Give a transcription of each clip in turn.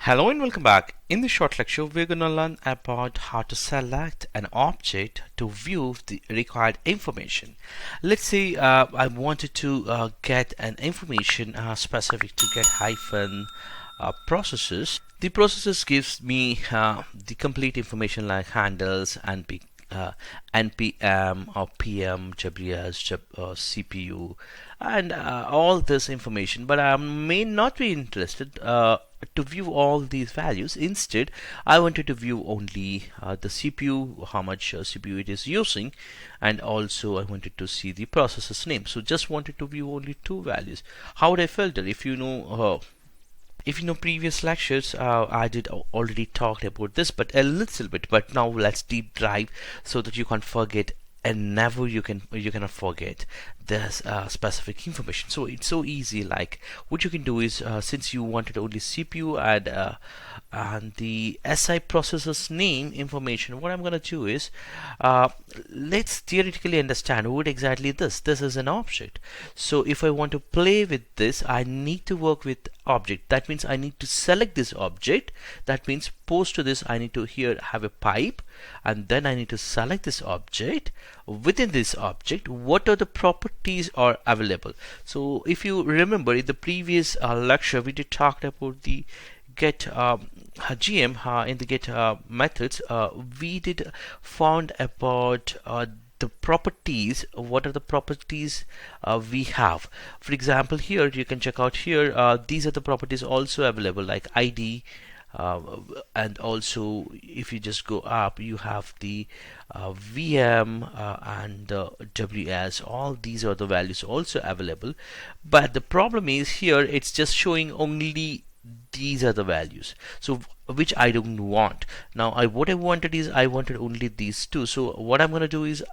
Hello and welcome back. In this short lecture, we're going to learn about how to select an object to view the required information. Let's say I wanted to get an information specific to get hyphen processes. The processes gives me the complete information like handles and npm or pm ws cpu and all this information, but I may not be interested to view all these values. Instead, I wanted to view only the CPU, how much CPU it is using, and also I wanted to see the processor's name. So just wanted to view only two values. How would I filter? If you know previous lectures, I did already talked about this, but a little bit. But now let's deep dive so that you can't forget, and never you cannot forget this specific information. So it's so easy. Like what you can do is, since you wanted only CPU and the SI processor's name information, what I'm gonna do is, let's theoretically understand what exactly this is an object. So if I want to play with this, I need to work with object. That means I need to select this object. That means post to this I need to here have a pipe, and then I need to select this object. Within this object, what are the properties are available? So if you remember in the previous lecture, we did talk about the get GM in the get methods. We did found about the properties. What are the properties we have? For example, here you can check out here, these are the properties also available like ID, and also if you just go up, you have the VM and WS. All these are the values also available, but the problem is here it's just showing only these are the values, so which I don't want. Now what I wanted is I wanted only these two. So what I'm going to do is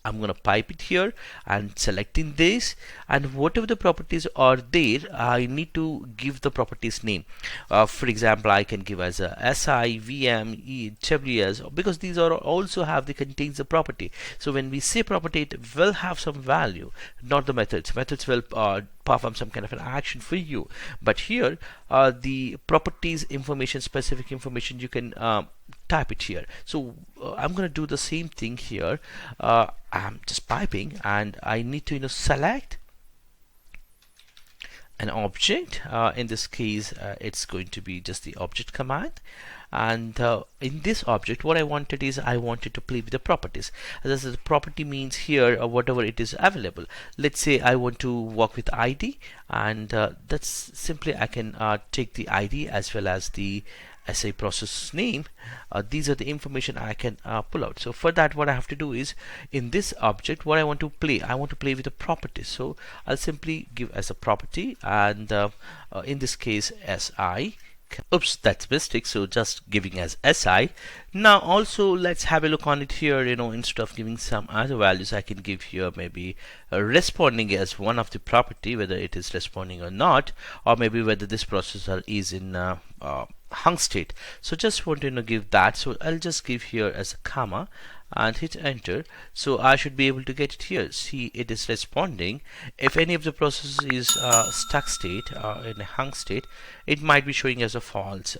I'm going to pipe it here and selecting this, and whatever the properties are there, I need to give the properties name. For example, I can give as a SI, VM, WS, because these are also have the contains the property. So when we say property, it will have some value, not the methods. Methods will perform some kind of an action for you, but here the properties information, specific information, you can type it here. So I'm going to do the same thing here. I'm just piping, and I need to select an object. In this case, it's going to be just the object command, and in this object what I wanted is I wanted to play with the properties. As the property means here whatever it is available. Let's say I want to work with ID, and that's simply I can take the ID as well as the SA process name. These are the information I can pull out. So for that, what I have to do is in this object, what I want to play with the properties. So I'll simply give as a property, and in this case SI. Oops, that's mistake. So just giving as SI. Now also let's have a look on it here. Instead of giving some other values, I can give here maybe responding as one of the property, whether it is responding or not, or maybe whether this processor is in hung state. So just want to give that. So I'll just give here as a comma and hit enter. So I should be able to get it here. See, it is responding. If any of the processes is stuck state in a hung state, it might be showing as a false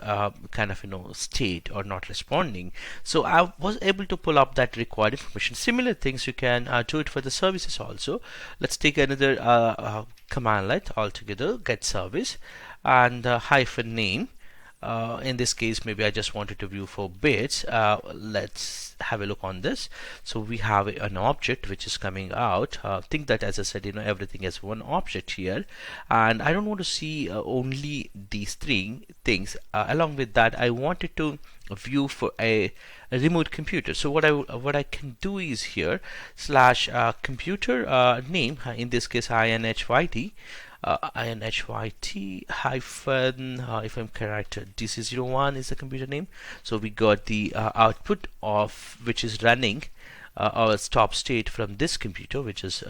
kind of state or not responding. So I was able to pull up that required information. Similar things you can do it for the services also. Let's take another commandlet altogether, get service and hyphen name. In this case, maybe I just wanted to view for bits. Let's have a look on this. So we have an object which is coming out. Think that, as I said, everything is one object here, and I don't want to see only these three things. Along with that, I wanted to view for a remote computer. So what I can do is here slash computer name, in this case INHYT. INHYT hyphen, if I'm correct, DC01 is the computer name. So we got the output of which is running our stop state from this computer, which is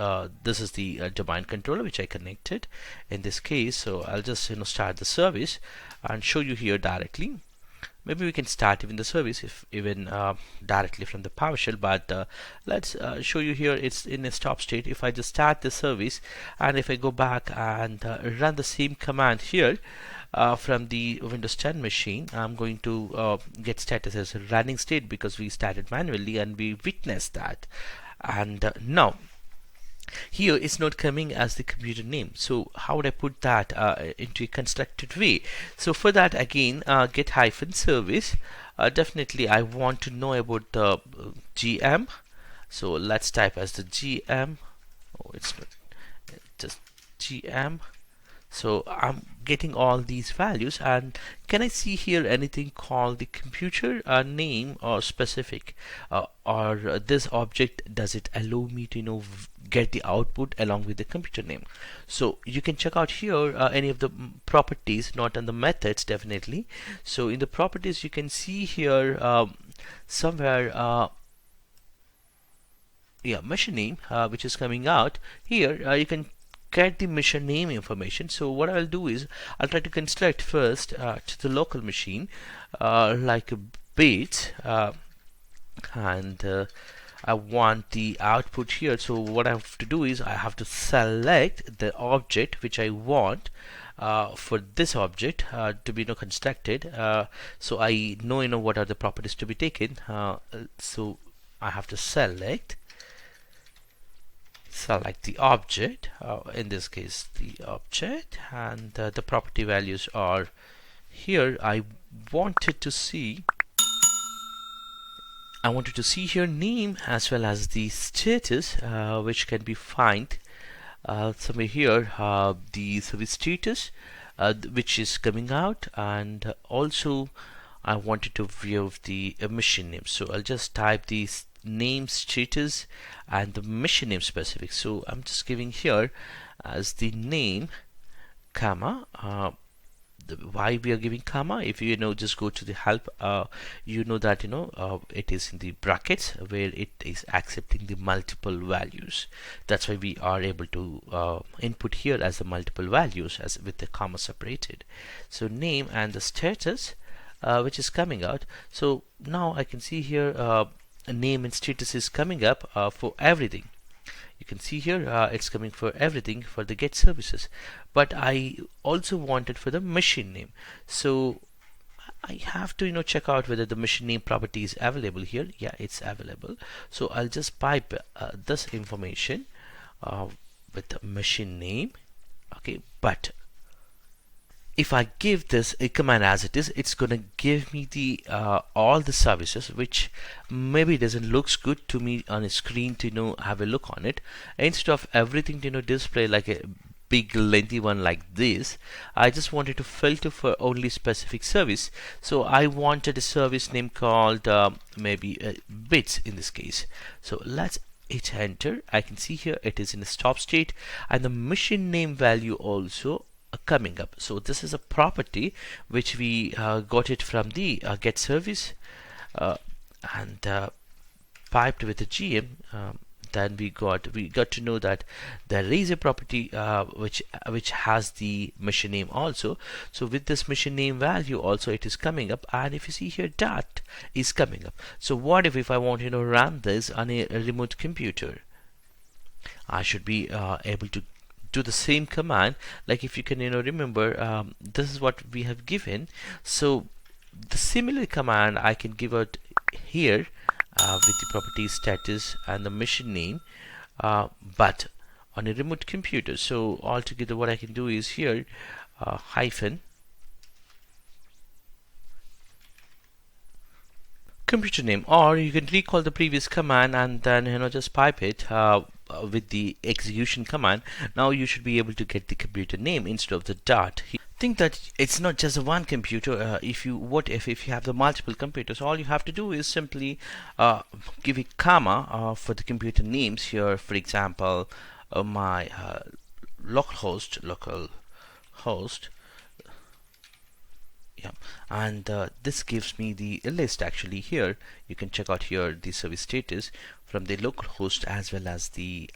this is the domain controller which I connected in this case. So I'll just start the service and show you here directly. maybe we can start even the service if even directly from the PowerShell, but let's show you here it's in a stop state. If I just start the service and if I go back and run the same command here from the Windows 10 machine, I'm going to get status as a running state because we started manually and we witnessed that. And now here it's not coming as the computer name. So how would I put that into a constructed way? So for that, again, get hyphen service. Definitely I want to know about the GM. So let's type as the GM. Oh, it's not just GM. So I'm getting all these values, and can I see here anything called the computer name or specific or this object, does it allow me to get the output along with the computer name? So you can check out here any of the properties, not on the methods definitely. So in the properties you can see here somewhere machine name which is coming out here. You can get the machine name information. So what I'll do is I'll try to construct first to the local machine like a bit and I want the output here. So what I have to do is I have to select the object which I want for this object to be constructed. So I know what are the properties to be taken. So I have to select the object, in this case the object, and the property values are here. I wanted to see here name as well as the status, which can be found somewhere here, the service status which is coming out, and also I wanted to view the machine name. So I'll just type these name status and the machine name specific. So I'm just giving here as the name comma why we are giving comma. If you just go to the help, that it is in the brackets where it is accepting the multiple values. That's why we are able to input here as the multiple values as with the comma separated. So name and the status which is coming out. So now I can see here name and status is coming up for everything. You can see here it's coming for everything for the get services, but I also wanted for the machine name. So I have to check out whether the machine name property is available here. Yeah, it's available. So I'll just pipe this information with the machine name. Okay, but if I give this a command as it is, it's gonna give me the all the services, which maybe doesn't looks good to me on a screen to have a look on it. Instead of everything to display like a big lengthy one like this, I just wanted to filter for only specific service. So I wanted a service name called maybe bits in this case. So let's hit enter. I can see here it is in a stop state, and the machine name value also coming up. So this is a property which we got it from the get service and piped with the GM. Then we got to know that there is a property which has the machine name also. So with this machine name value also it is coming up, and if you see here dot is coming up. So what if I want to run this on a remote computer? I should be able to do the same command. Like if you can remember, this is what we have given. So the similar command I can give out here with the property status and the machine name, but on a remote computer. So altogether what I can do is here hyphen computer name, or you can recall the previous command and then just pipe it with the execution command. Now you should be able to get the computer name instead of the dot. Think that it's not just one computer. If you have the multiple computers, all you have to do is simply give a comma for the computer names here. For example, my local host. Yeah, and this gives me the list. Actually here you can check out here the service status from the local host as well as the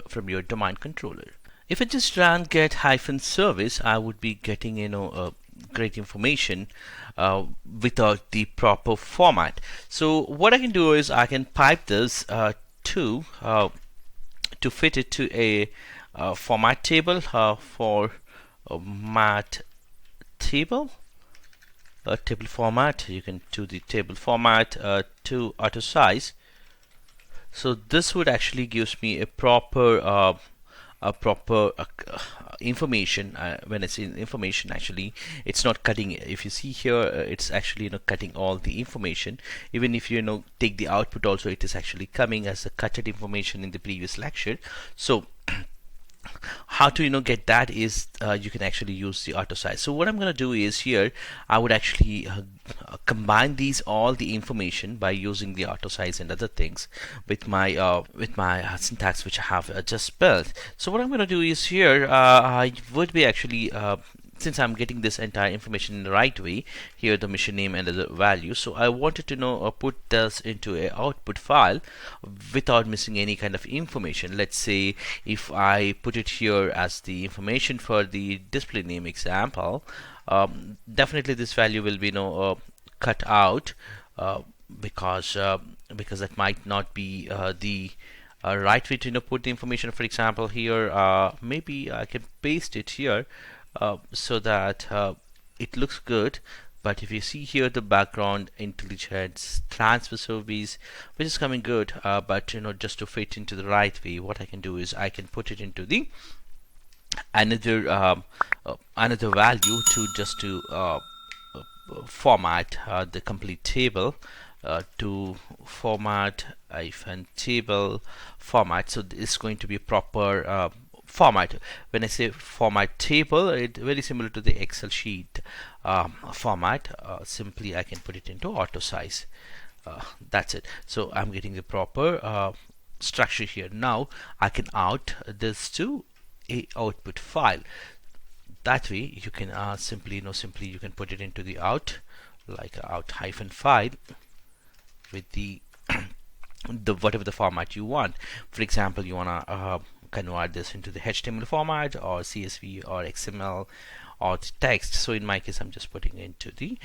from your domain controller. If I just run get hyphen service, I would be getting great information without the proper format. So what I can do is I can pipe this to to fit it to a format table for a mat table. Table format. You can do the table format to auto size. So this would actually gives me a proper information. When it's in information, actually it's not cutting. If you see here, it's actually cutting all the information. Even if you take the output also, it is actually coming as a cutted information in the previous lecture. So how to get that is you can actually use the auto size. So what I'm going to do is here I would actually combine these all the information by using the auto size and other things with my syntax which I have just built. So what I'm going to do is here I would be actually since I'm getting this entire information in the right way, here the machine name and the value, so I wanted to put this into a output file without missing any kind of information. Let's say if I put it here as the information for the display name example, definitely this value will be cut out because that might not be the right way to put the information. For example, here maybe I can paste it here so that it looks good. But if you see here the background intelligence transfer service, which is coming good, but just to fit into the right way, what I can do is I can put it into the another value to just to format the complete table to format hyphen table format. So this is going to be proper format. When I say format table, it's very similar to the Excel sheet format. Simply I can put it into auto size. That's it. So I'm getting the proper structure here. Now I can out this to a output file. That way you can simply you can put it into the out, like out hyphen file with the the whatever the format you want. For example, you want to convert this into the HTML format or CSV or XML or the text. So in my case, I'm just putting into the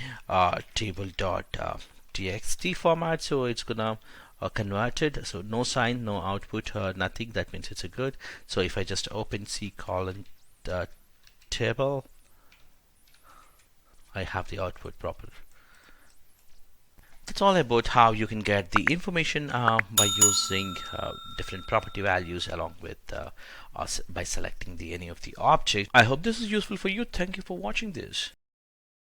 table.txt format. So it's gonna convert it. So no sign, no output, nothing. That means it's a good. So if I just open C colon table, I have the output proper. That's all about how you can get the information by using different property values along with by selecting any of the objects. I hope this is useful for you. Thank you for watching this.